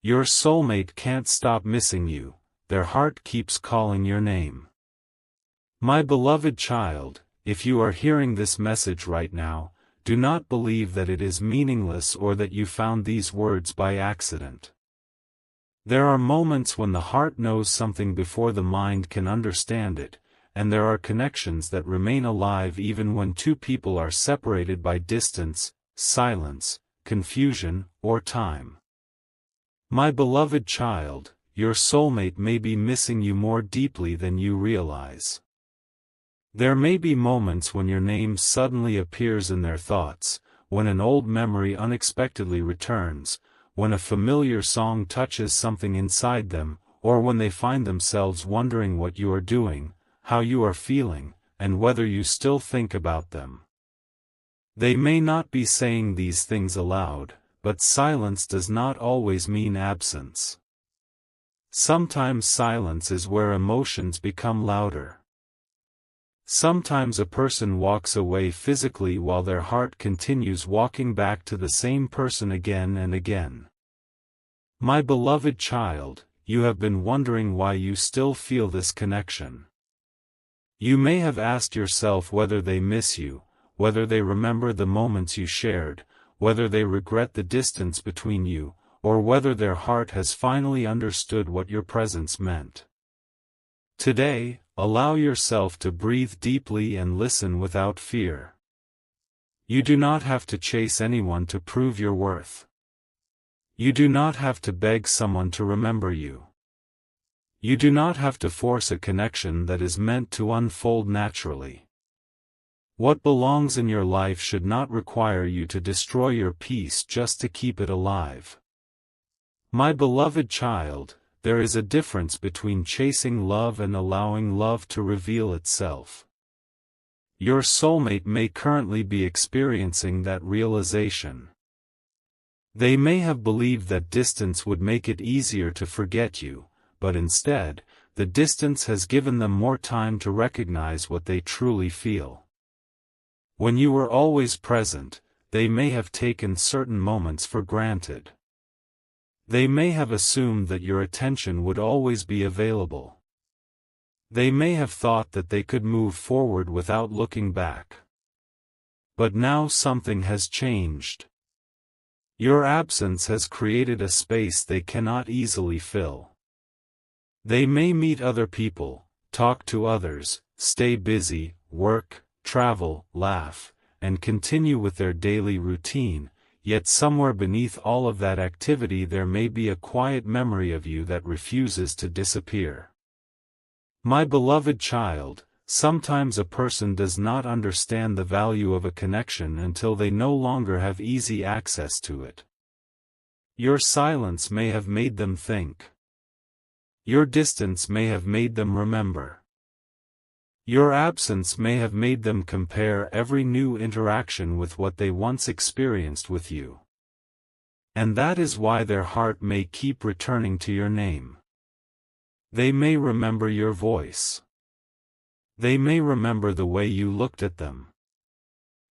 Your soulmate can't stop missing you, their heart keeps calling your name. My beloved child, if you are hearing this message right now, do not believe that it is meaningless or that you found these words by accident. There are moments when the heart knows something before the mind can understand it, and there are connections that remain alive even when two people are separated by distance, silence, confusion, or time. My beloved child, your soulmate may be missing you more deeply than you realize. There may be moments when your name suddenly appears in their thoughts, when an old memory unexpectedly returns, when a familiar song touches something inside them, or when they find themselves wondering what you are doing, how you are feeling, and whether you still think about them. They may not be saying these things aloud, but silence does not always mean absence. Sometimes silence is where emotions become louder. Sometimes a person walks away physically while their heart continues walking back to the same person again and again. My beloved child, you have been wondering why you still feel this connection. You may have asked yourself whether they miss you, whether they remember the moments you shared, whether they regret the distance between you, or whether their heart has finally understood what your presence meant. Today, allow yourself to breathe deeply and listen without fear. You do not have to chase anyone to prove your worth. You do not have to beg someone to remember you. You do not have to force a connection that is meant to unfold naturally. What belongs in your life should not require you to destroy your peace just to keep it alive. My beloved child, there is a difference between chasing love and allowing love to reveal itself. Your soulmate may currently be experiencing that realization. They may have believed that distance would make it easier to forget you, but instead, the distance has given them more time to recognize what they truly feel. When you were always present, they may have taken certain moments for granted. They may have assumed that your attention would always be available. They may have thought that they could move forward without looking back. But now something has changed. Your absence has created a space they cannot easily fill. They may meet other people, talk to others, stay busy, work, travel, laugh, and continue with their daily routine, yet somewhere beneath all of that activity there may be a quiet memory of you that refuses to disappear. My beloved child, sometimes a person does not understand the value of a connection until they no longer have easy access to it. Your silence may have made them think. Your distance may have made them remember. Your absence may have made them compare every new interaction with what they once experienced with you. And that is why their heart may keep returning to your name. They may remember your voice. They may remember the way you looked at them.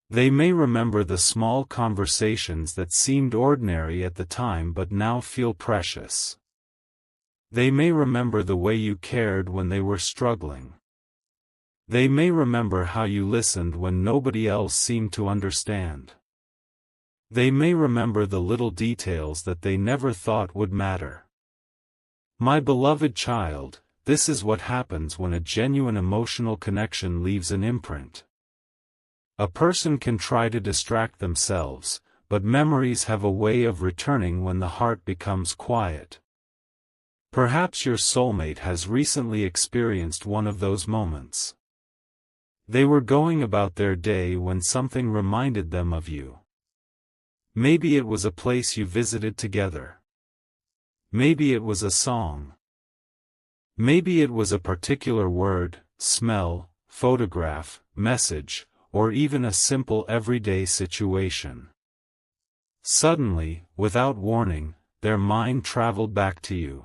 They may remember the small conversations that seemed ordinary at the time but now feel precious. They may remember the way you cared when they were struggling. They may remember how you listened when nobody else seemed to understand. They may remember the little details that they never thought would matter. My beloved child, this is what happens when a genuine emotional connection leaves an imprint. A person can try to distract themselves, but memories have a way of returning when the heart becomes quiet. Perhaps your soulmate has recently experienced one of those moments. They were going about their day when something reminded them of you. Maybe it was a place you visited together. Maybe it was a song. Maybe it was a particular word, smell, photograph, message, or even a simple everyday situation. Suddenly, without warning, their mind traveled back to you.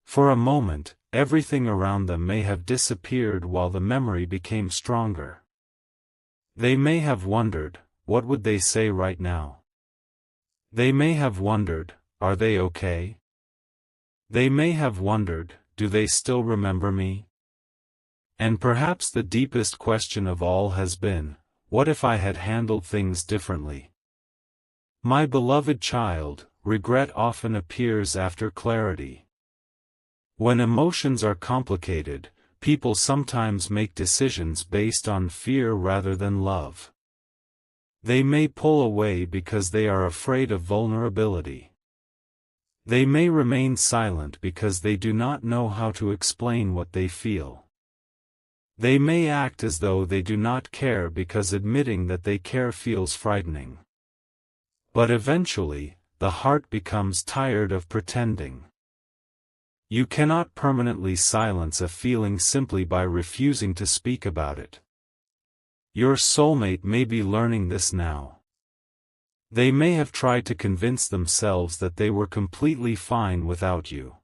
For a moment, everything around them may have disappeared while the memory became stronger. They may have wondered, what would they say right now? They may have wondered, are they okay? They may have wondered, do they still remember me? And perhaps the deepest question of all has been, what if I had handled things differently? My beloved child, regret often appears after clarity. When emotions are complicated, people sometimes make decisions based on fear rather than love. They may pull away because they are afraid of vulnerability. They may remain silent because they do not know how to explain what they feel. They may act as though they do not care because admitting that they care feels frightening. But eventually, the heart becomes tired of pretending. You cannot permanently silence a feeling simply by refusing to speak about it. Your soulmate may be learning this now. They may have tried to convince themselves that they were completely fine without you.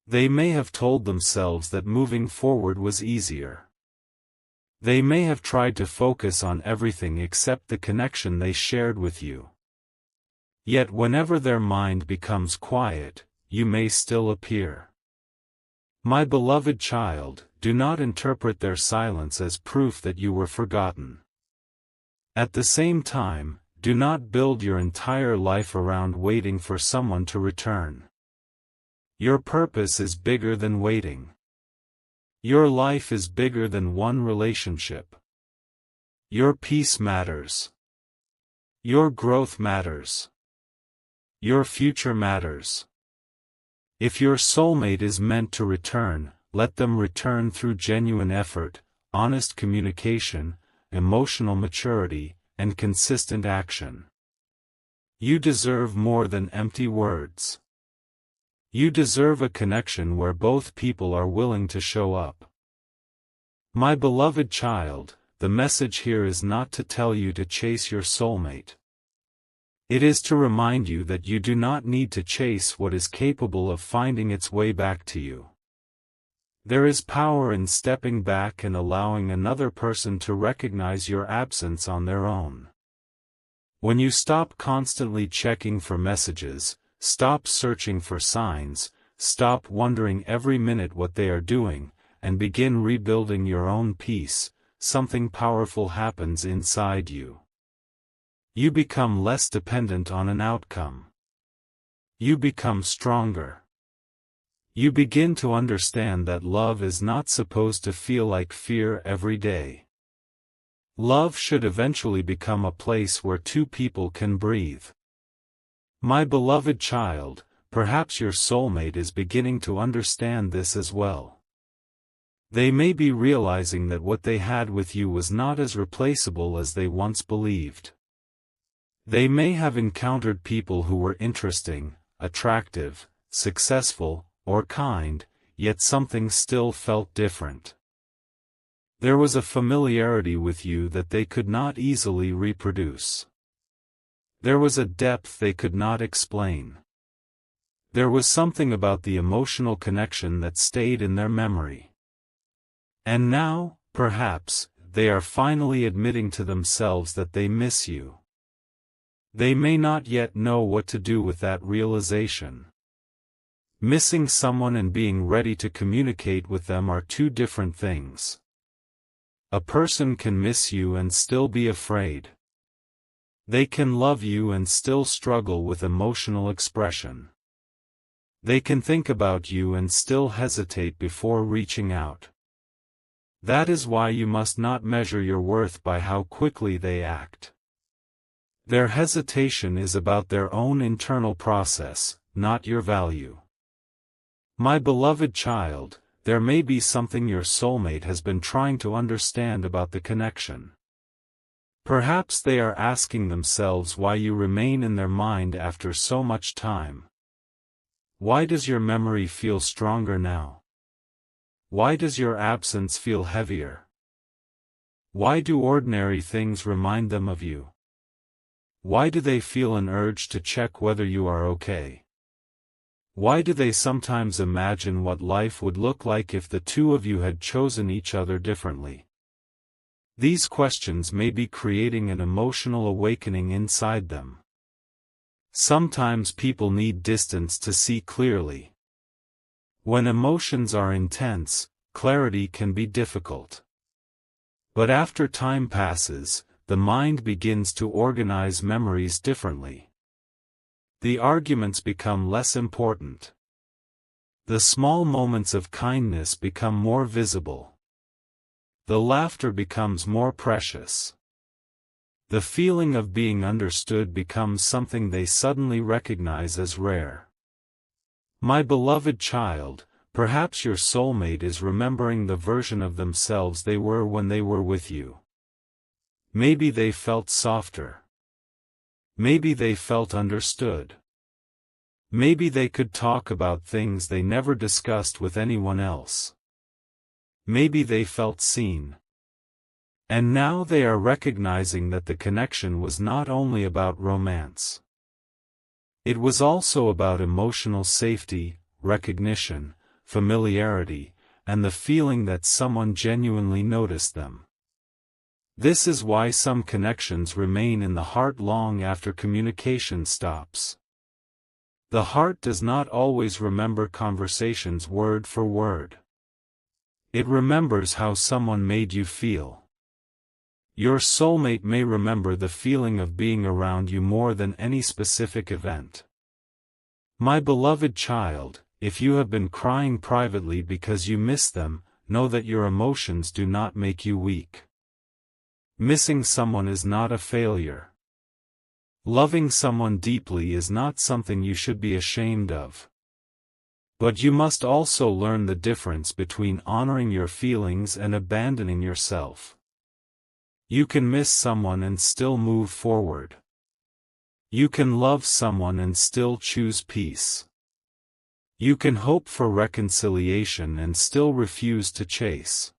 They may have told themselves that moving forward was easier. They may have tried to focus on everything except the connection they shared with you. Yet whenever their mind becomes quiet, you may still appear. My beloved child, do not interpret their silence as proof that you were forgotten. At the same time, do not build your entire life around waiting for someone to return. Your purpose is bigger than waiting. Your life is bigger than one relationship. Your peace matters. Your growth matters. Your future matters. If your soulmate is meant to return, let them return through genuine effort, honest communication, emotional maturity, and consistent action. You deserve more than empty words. You deserve a connection where both people are willing to show up. My beloved child, the message here is not to tell you to chase your soulmate. It is to remind you that you do not need to chase what is capable of finding its way back to you. There is power in stepping back and allowing another person to recognize your absence on their own. When you stop constantly checking for messages, stop searching for signs, stop wondering every minute what they are doing, and begin rebuilding your own peace, something powerful happens inside you. You become less dependent on an outcome. You become stronger. You begin to understand that love is not supposed to feel like fear every day. Love should eventually become a place where two people can breathe. My beloved child, perhaps your soulmate is beginning to understand this as well. They may be realizing that what they had with you was not as replaceable as they once believed. They may have encountered people who were interesting, attractive, successful, or kind, yet something still felt different. There was a familiarity with you that they could not easily reproduce. There was a depth they could not explain. There was something about the emotional connection that stayed in their memory. And now, perhaps, they are finally admitting to themselves that they miss you. They may not yet know what to do with that realization. Missing someone and being ready to communicate with them are two different things. A person can miss you and still be afraid. They can love you and still struggle with emotional expression. They can think about you and still hesitate before reaching out. That is why you must not measure your worth by how quickly they act. Their hesitation is about their own internal process, not your value. My beloved child, there may be something your soulmate has been trying to understand about the connection. Perhaps they are asking themselves why you remain in their mind after so much time. Why does your memory feel stronger now? Why does your absence feel heavier? Why do ordinary things remind them of you? Why do they feel an urge to check whether you are okay? Why do they sometimes imagine what life would look like if the two of you had chosen each other differently? These questions may be creating an emotional awakening inside them. Sometimes people need distance to see clearly. When emotions are intense, clarity can be difficult. But after time passes, the mind begins to organize memories differently. The arguments become less important. The small moments of kindness become more visible. The laughter becomes more precious. The feeling of being understood becomes something they suddenly recognize as rare. My beloved child, perhaps your soulmate is remembering the version of themselves they were when they were with you. Maybe they felt softer. Maybe they felt understood. Maybe they could talk about things they never discussed with anyone else. Maybe they felt seen. And now they are recognizing that the connection was not only about romance. It was also about emotional safety, recognition, familiarity, and the feeling that someone genuinely noticed them. This is why some connections remain in the heart long after communication stops. The heart does not always remember conversations word for word. It remembers how someone made you feel. Your soulmate may remember the feeling of being around you more than any specific event. My beloved child, if you have been crying privately because you miss them, know that your emotions do not make you weak. Missing someone is not a failure. Loving someone deeply is not something you should be ashamed of. But you must also learn the difference between honoring your feelings and abandoning yourself. You can miss someone and still move forward. You can love someone and still choose peace. You can hope for reconciliation and still refuse to chase.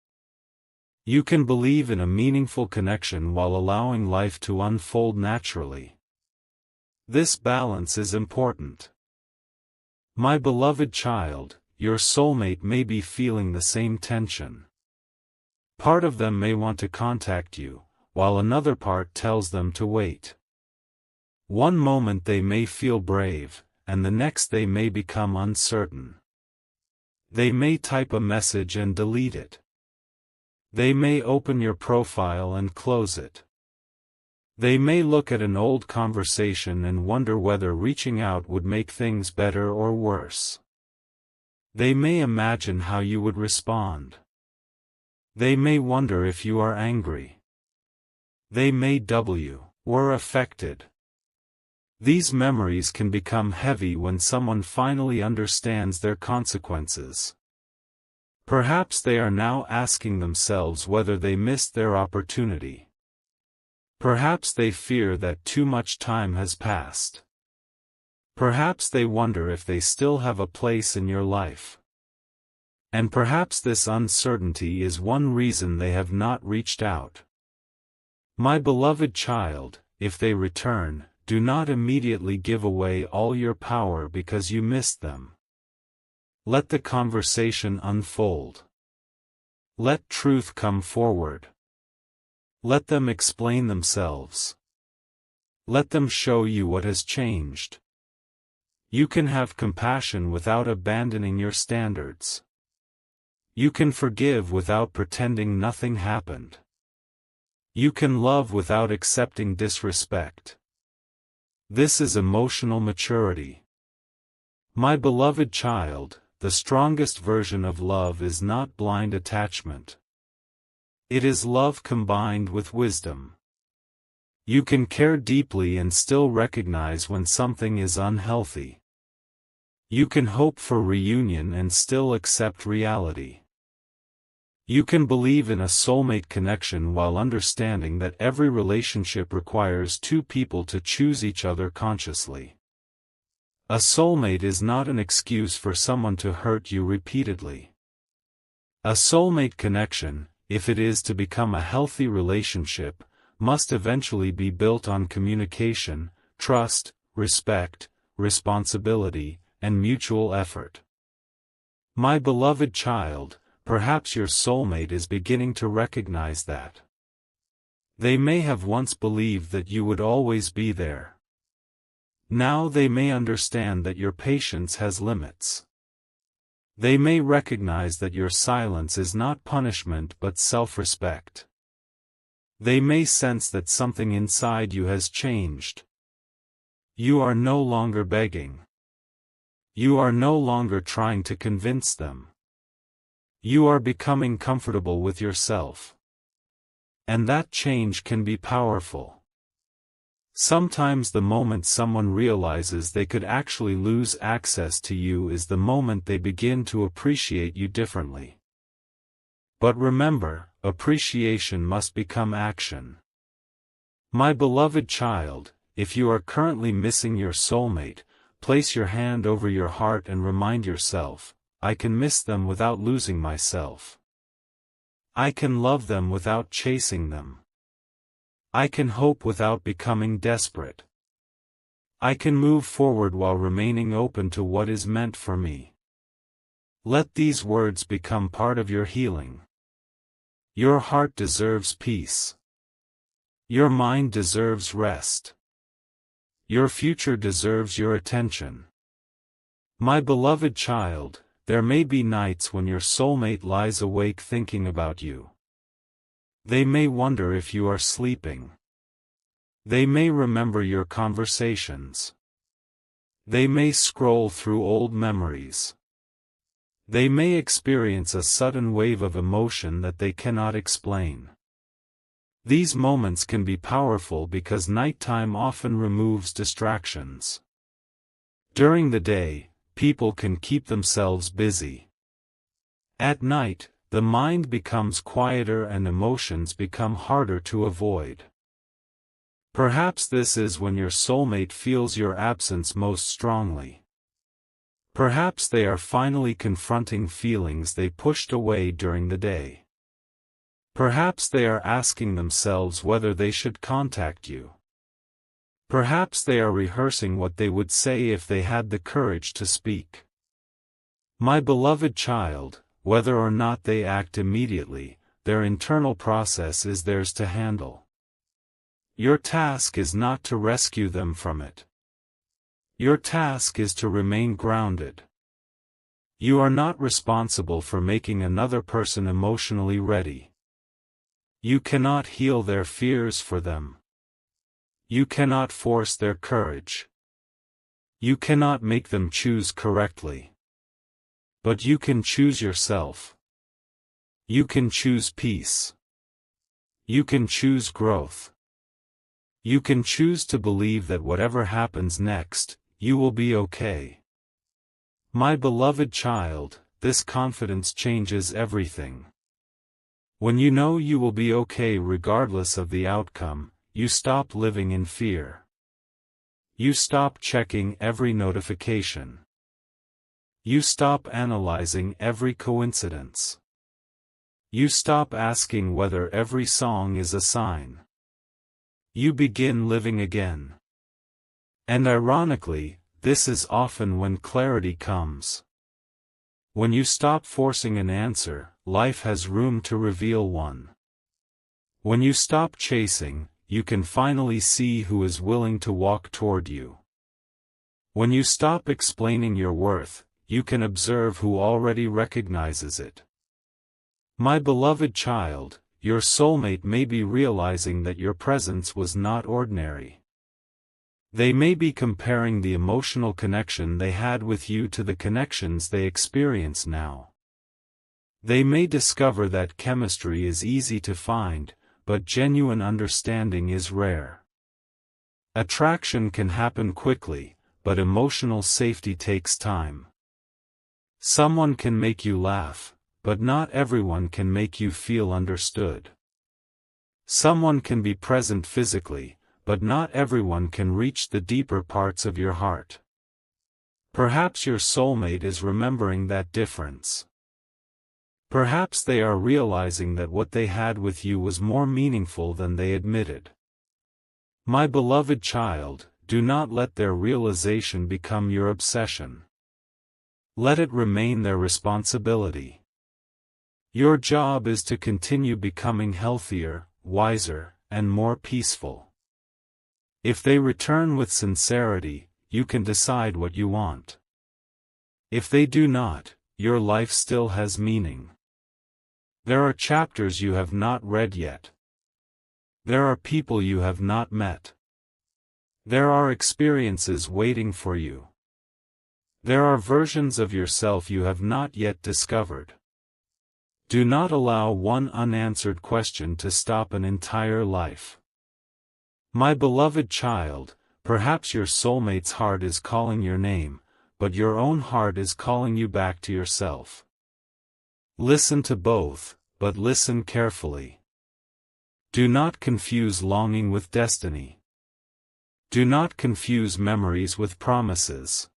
You can believe in a meaningful connection while allowing life to unfold naturally. This balance is important. My beloved child, your soulmate may be feeling the same tension. Part of them may want to contact you, while another part tells them to wait. One moment they may feel brave, and the next they may become uncertain. They may type a message and delete it. They may open your profile and close it. They may look at an old conversation and wonder whether reaching out would make things better or worse. They may imagine how you would respond. They may wonder if you are angry. They may were affected. These memories can become heavy when someone finally understands their consequences. Perhaps they are now asking themselves whether they missed their opportunity. Perhaps they fear that too much time has passed. Perhaps they wonder if they still have a place in your life. And perhaps this uncertainty is one reason they have not reached out. My beloved child, if they return, do not immediately give away all your power because you missed them. Let the conversation unfold. Let truth come forward. Let them explain themselves. Let them show you what has changed. You can have compassion without abandoning your standards. You can forgive without pretending nothing happened. You can love without accepting disrespect. This is emotional maturity. My beloved child, the strongest version of love is not blind attachment. It is love combined with wisdom. You can care deeply and still recognize when something is unhealthy. You can hope for reunion and still accept reality. You can believe in a soulmate connection while understanding that every relationship requires two people to choose each other consciously. A soulmate is not an excuse for someone to hurt you repeatedly. A soulmate connection, if it is to become a healthy relationship, must eventually be built on communication, trust, respect, responsibility, and mutual effort. My beloved child, perhaps your soulmate is beginning to recognize that. They may have once believed that you would always be there. Now they may understand that your patience has limits. They may recognize that your silence is not punishment but self-respect. They may sense that something inside you has changed. You are no longer begging. You are no longer trying to convince them. You are becoming comfortable with yourself. And that change can be powerful. Sometimes the moment someone realizes they could actually lose access to you is the moment they begin to appreciate you differently. But remember, appreciation must become action. My beloved child, if you are currently missing your soulmate, place your hand over your heart and remind yourself, I can miss them without losing myself. I can love them without chasing them. I can hope without becoming desperate. I can move forward while remaining open to what is meant for me. Let these words become part of your healing. Your heart deserves peace. Your mind deserves rest. Your future deserves your attention. My beloved child, there may be nights when your soulmate lies awake thinking about you. They may wonder if you are sleeping. They may remember your conversations. They may scroll through old memories. They may experience a sudden wave of emotion that they cannot explain. These moments can be powerful because nighttime often removes distractions. During the day, people can keep themselves busy. At night, the mind becomes quieter and emotions become harder to avoid. Perhaps this is when your soulmate feels your absence most strongly. Perhaps they are finally confronting feelings they pushed away during the day. Perhaps they are asking themselves whether they should contact you. Perhaps they are rehearsing what they would say if they had the courage to speak. My beloved child, whether or not they act immediately, their internal process is theirs to handle. Your task is not to rescue them from it. Your task is to remain grounded. You are not responsible for making another person emotionally ready. You cannot heal their fears for them. You cannot force their courage. You cannot make them choose correctly. But you can choose yourself. You can choose peace. You can choose growth. You can choose to believe that whatever happens next, you will be okay. My beloved child, this confidence changes everything. When you know you will be okay regardless of the outcome, you stop living in fear. You stop checking every notification. You stop analyzing every coincidence. You stop asking whether every song is a sign. You begin living again. And ironically, this is often when clarity comes. When you stop forcing an answer, life has room to reveal one. When you stop chasing, you can finally see who is willing to walk toward you. When you stop explaining your worth, you can observe who already recognizes it. My beloved child, your soulmate may be realizing that your presence was not ordinary. They may be comparing the emotional connection they had with you to the connections they experience now. They may discover that chemistry is easy to find, but genuine understanding is rare. Attraction can happen quickly, but emotional safety takes time. Someone can make you laugh, but not everyone can make you feel understood. Someone can be present physically, but not everyone can reach the deeper parts of your heart. Perhaps your soulmate is remembering that difference. Perhaps they are realizing that what they had with you was more meaningful than they admitted. My beloved child, do not let their realization become your obsession. Let it remain their responsibility. Your job is to continue becoming healthier, wiser, and more peaceful. If they return with sincerity, you can decide what you want. If they do not, your life still has meaning. There are chapters you have not read yet. There are people you have not met. There are experiences waiting for you. There are versions of yourself you have not yet discovered. Do not allow one unanswered question to stop an entire life. My beloved child, perhaps your soulmate's heart is calling your name, but your own heart is calling you back to yourself. Listen to both, but listen carefully. Do not confuse longing with destiny. Do not confuse memories with promises.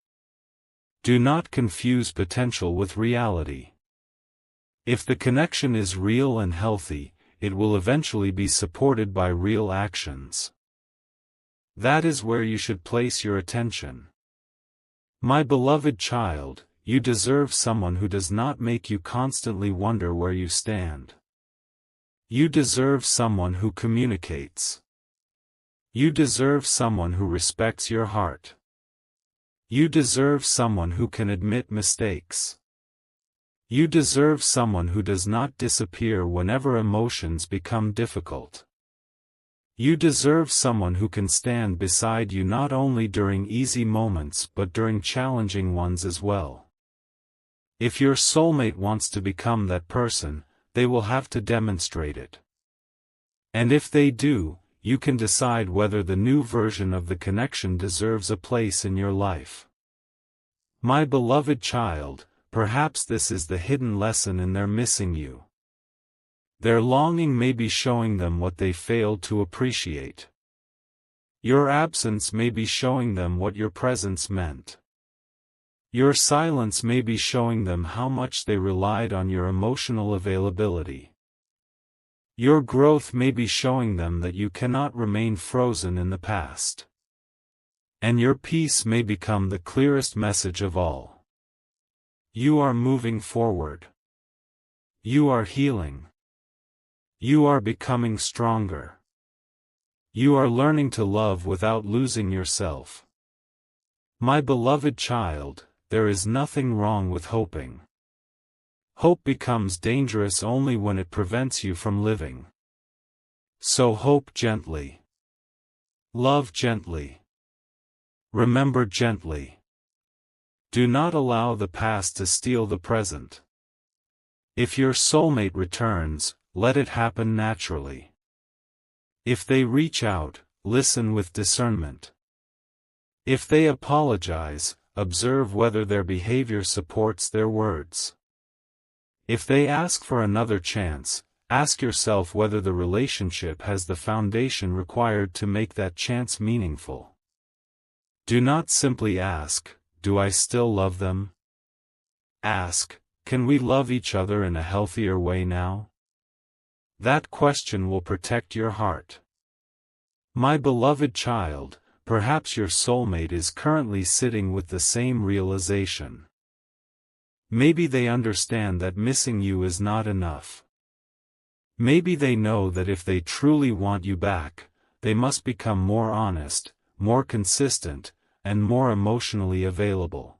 Do not confuse potential with reality. If the connection is real and healthy, it will eventually be supported by real actions. That is where you should place your attention. My beloved child, you deserve someone who does not make you constantly wonder where you stand. You deserve someone who communicates. You deserve someone who respects your heart. You deserve someone who can admit mistakes. You deserve someone who does not disappear whenever emotions become difficult. You deserve someone who can stand beside you not only during easy moments but during challenging ones as well. If your soulmate wants to become that person, they will have to demonstrate it. And if they do, you can decide whether the new version of the connection deserves a place in your life. My beloved child, perhaps this is the hidden lesson in their missing you. Their longing may be showing them what they failed to appreciate. Your absence may be showing them what your presence meant. Your silence may be showing them how much they relied on your emotional availability. Your growth may be showing them that you cannot remain frozen in the past. And your peace may become the clearest message of all. You are moving forward. You are healing. You are becoming stronger. You are learning to love without losing yourself. My beloved child, there is nothing wrong with hoping. Hope becomes dangerous only when it prevents you from living. So hope gently. Love gently. Remember gently. Do not allow the past to steal the present. If your soulmate returns, let it happen naturally. If they reach out, listen with discernment. If they apologize, observe whether their behavior supports their words. If they ask for another chance, ask yourself whether the relationship has the foundation required to make that chance meaningful. Do not simply ask, "Do I still love them?" Ask, "Can we love each other in a healthier way now?" That question will protect your heart. My beloved child, perhaps your soulmate is currently sitting with the same realization. Maybe they understand that missing you is not enough. Maybe they know that if they truly want you back, they must become more honest, more consistent, and more emotionally available.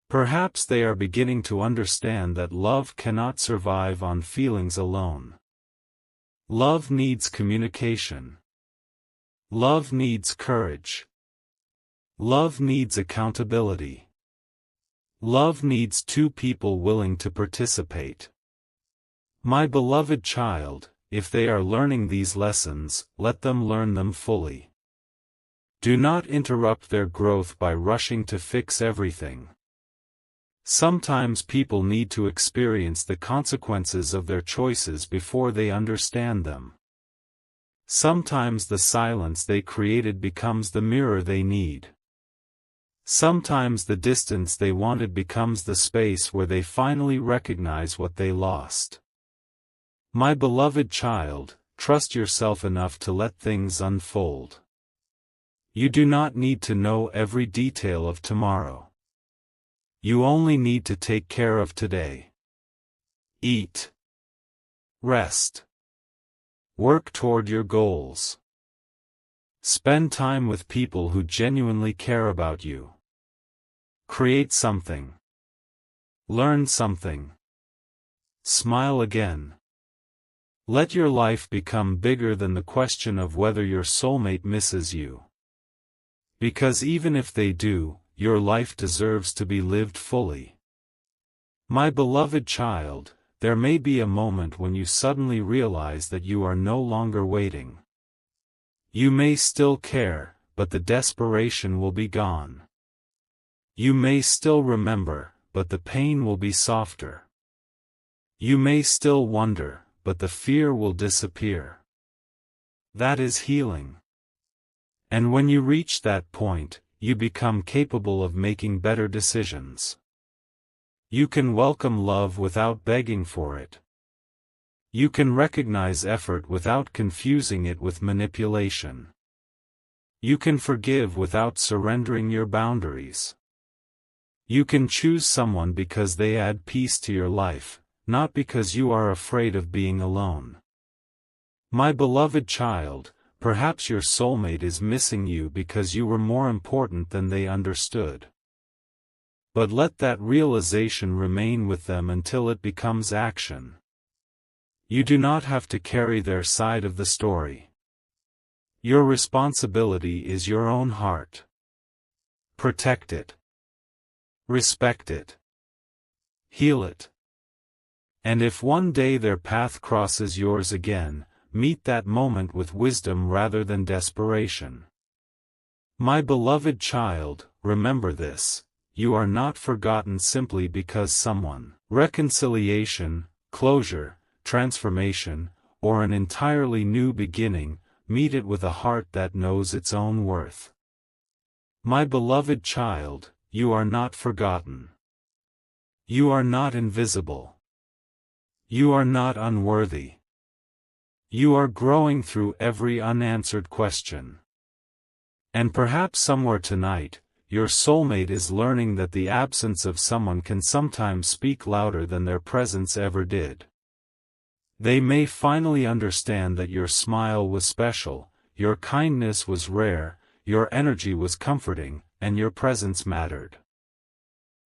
Perhaps they are beginning to understand that love cannot survive on feelings alone. Love needs communication. Love needs courage. Love needs accountability. Love needs two people willing to participate. My beloved child, if they are learning these lessons, let them learn them fully. Do not interrupt their growth by rushing to fix everything. Sometimes people need to experience the consequences of their choices before they understand them. Sometimes the silence they created becomes the mirror they need. Sometimes the distance they wanted becomes the space where they finally recognize what they lost. My beloved child, trust yourself enough to let things unfold. You do not need to know every detail of tomorrow. You only need to take care of today. Eat. Rest. Work toward your goals. Spend time with people who genuinely care about you. Create something. Learn something. Smile again. Let your life become bigger than the question of whether your soulmate misses you. Because even if they do, your life deserves to be lived fully. My beloved child, there may be a moment when you suddenly realize that you are no longer waiting. You may still care, but the desperation will be gone. You may still remember, but the pain will be softer. You may still wonder, but the fear will disappear. That is healing. And when you reach that point, you become capable of making better decisions. You can welcome love without begging for it. You can recognize effort without confusing it with manipulation. You can forgive without surrendering your boundaries. You can choose someone because they add peace to your life, not because you are afraid of being alone. My beloved child, perhaps your soulmate is missing you because you were more important than they understood. But let that realization remain with them until it becomes action. You do not have to carry their side of the story. Your responsibility is your own heart. Protect it. Respect it. Heal it. And if one day their path crosses yours again, meet that moment with wisdom rather than desperation. My beloved child, remember this: you are not forgotten simply because someone, reconciliation, closure, transformation, or an entirely new beginning, meet it with a heart that knows its own worth. My beloved child, you are not forgotten. You are not invisible. You are not unworthy. You are growing through every unanswered question. And perhaps somewhere tonight, your soulmate is learning that the absence of someone can sometimes speak louder than their presence ever did. They may finally understand that your smile was special, your kindness was rare, your energy was comforting, and your presence mattered.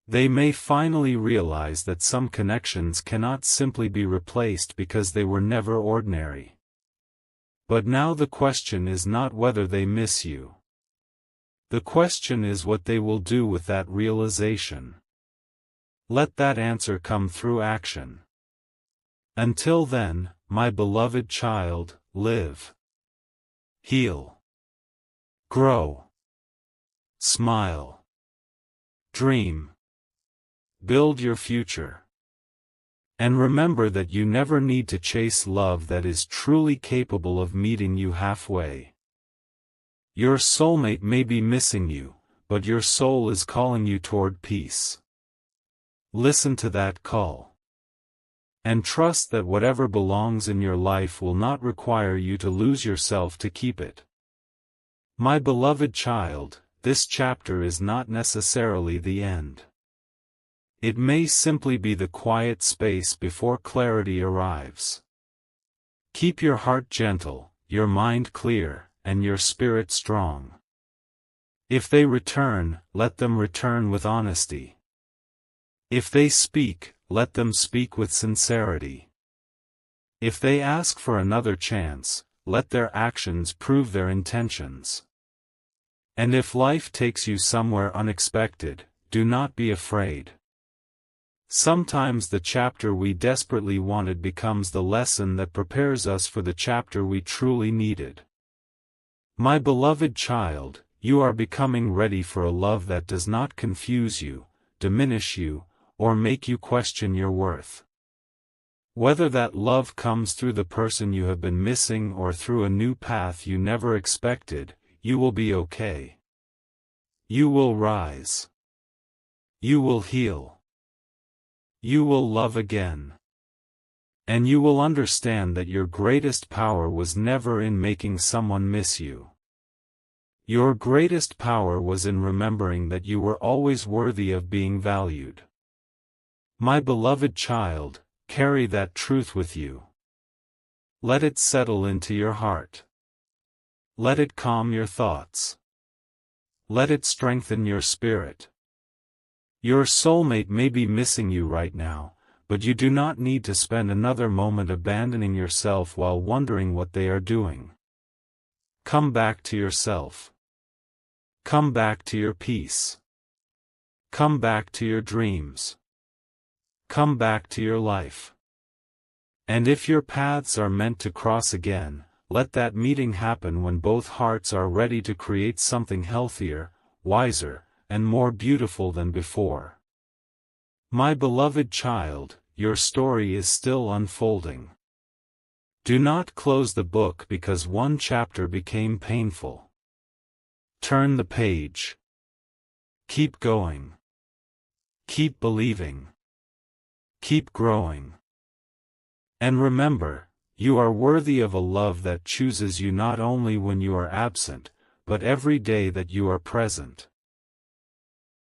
They may finally realize that some connections cannot simply be replaced because they were never ordinary. But now the question is not whether they miss you. The question is what they will do with that realization. Let that answer come through action. Until then, my beloved child, live. Heal. Grow. Smile. Dream. Build your future. And remember that you never need to chase love that is truly capable of meeting you halfway. Your soulmate may be missing you, but your soul is calling you toward peace. Listen to that call. And trust that whatever belongs in your life will not require you to lose yourself to keep it. My beloved child, this chapter is not necessarily the end. It may simply be the quiet space before clarity arrives. Keep your heart gentle, your mind clear, and your spirit strong. If they return, let them return with honesty. If they speak, let them speak with sincerity. If they ask for another chance, let their actions prove their intentions. And if life takes you somewhere unexpected, do not be afraid. Sometimes the chapter we desperately wanted becomes the lesson that prepares us for the chapter we truly needed. My beloved child, you are becoming ready for a love that does not confuse you, diminish you, or make you question your worth. Whether that love comes through the person you have been missing or through a new path you never expected, you will be okay. You will rise. You will heal. You will love again. And you will understand that your greatest power was never in making someone miss you. Your greatest power was in remembering that you were always worthy of being valued. My beloved child, carry that truth with you. Let it settle into your heart. Let it calm your thoughts. Let it strengthen your spirit. Your soulmate may be missing you right now, but you do not need to spend another moment abandoning yourself while wondering what they are doing. Come back to yourself. Come back to your peace. Come back to your dreams. Come back to your life. And if your paths are meant to cross again, let that meeting happen when both hearts are ready to create something healthier, wiser, and more beautiful than before. My beloved child, your story is still unfolding. Do not close the book because one chapter became painful. Turn the page. Keep going. Keep believing. Keep growing. And remember, you are worthy of a love that chooses you not only when you are absent, but every day that you are present.